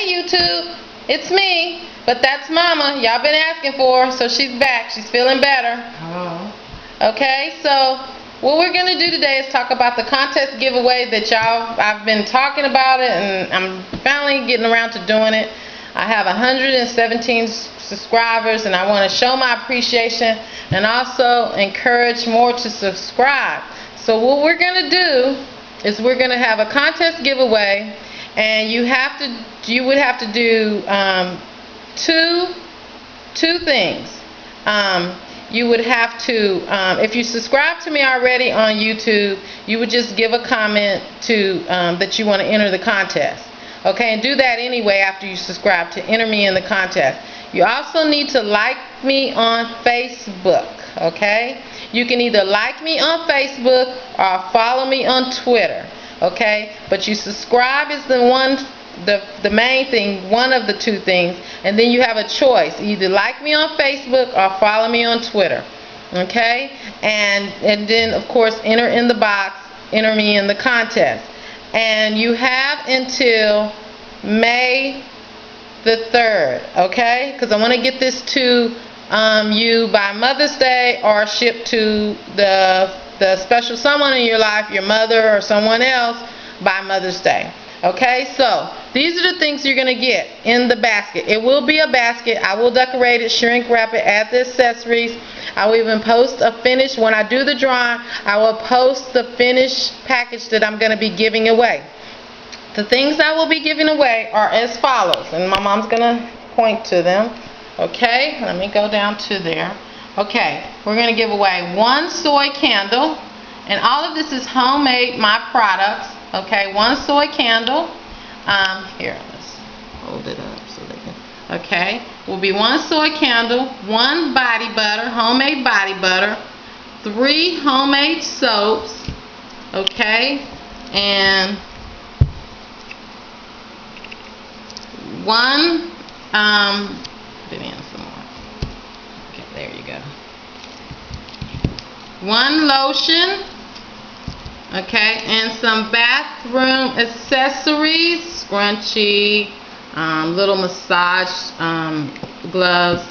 Hey YouTube, it's me, but that's Mama. Y'all been asking for her, so she's back. She's feeling better. Oh. Okay, so what we're going to do today is talk about the contest giveaway that I've been talking about it, and I'm finally getting around to doing it. I have 117 subscribers, and I want to show my appreciation and also encourage more to subscribe. So what we're going to do is we're going to have a contest giveaway, and you would have to do two things. You would have to, if you subscribe to me already on YouTube, you would just give a comment to that you want to enter the contest. Okay, and do that anyway after you subscribe to enter me in the contest. You also need to like me on Facebook. Okay, you can either like me on Facebook or follow me on Twitter. Okay, but you subscribe is the main thing, one of the two things, and then you have a choice: either like me on Facebook or follow me on Twitter. Okay, and then of course enter in the box, enter me in the contest, and you have until May the 3rd. Okay, because I want to get this to you by Mother's Day, or ship to the special someone in your life, your mother or someone else, by Mother's Day. Okay, so these are the things you're going to get in the basket. It will be a basket. I will decorate it, shrink wrap it, add the accessories. I will even post a finished, when I do the drawing, I will post the finished package that I'm going to be giving away. The things I will be giving away are as follows, and my mom's going to point to them. Okay, let me go down to there. Okay, we're going to give away one soy candle, and all of this is homemade, my products. Okay, one soy candle. Here, let's hold it up so they can. Okay, will be one soy candle, one body butter, homemade body butter, 3 homemade soaps. Okay, and one. Put it in some more. Okay, there you go. One lotion. Okay, and some bathroom accessories, scrunchie, little massage gloves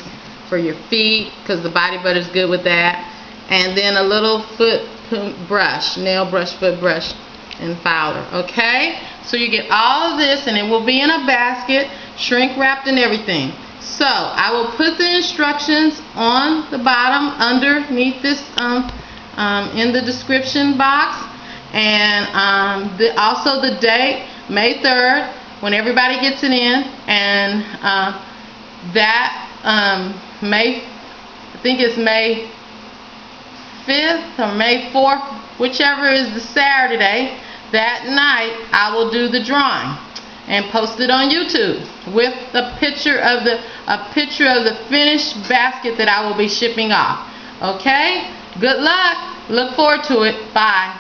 for your feet, because the body butter is good with that, and then a little foot brush, nail brush, foot brush, and filer. Okay, so you get all of this, and it will be in a basket, shrink wrapped and everything. So I will put the instructions on the bottom underneath this in the description box. And also the date, May 3rd, when everybody gets it in, and I think it's May 5th or May 4th, whichever is the Saturday, that night I will do the drawing and post it on YouTube with a picture of the finished basket that I will be shipping off. Okay? Good luck. Look forward to it. Bye.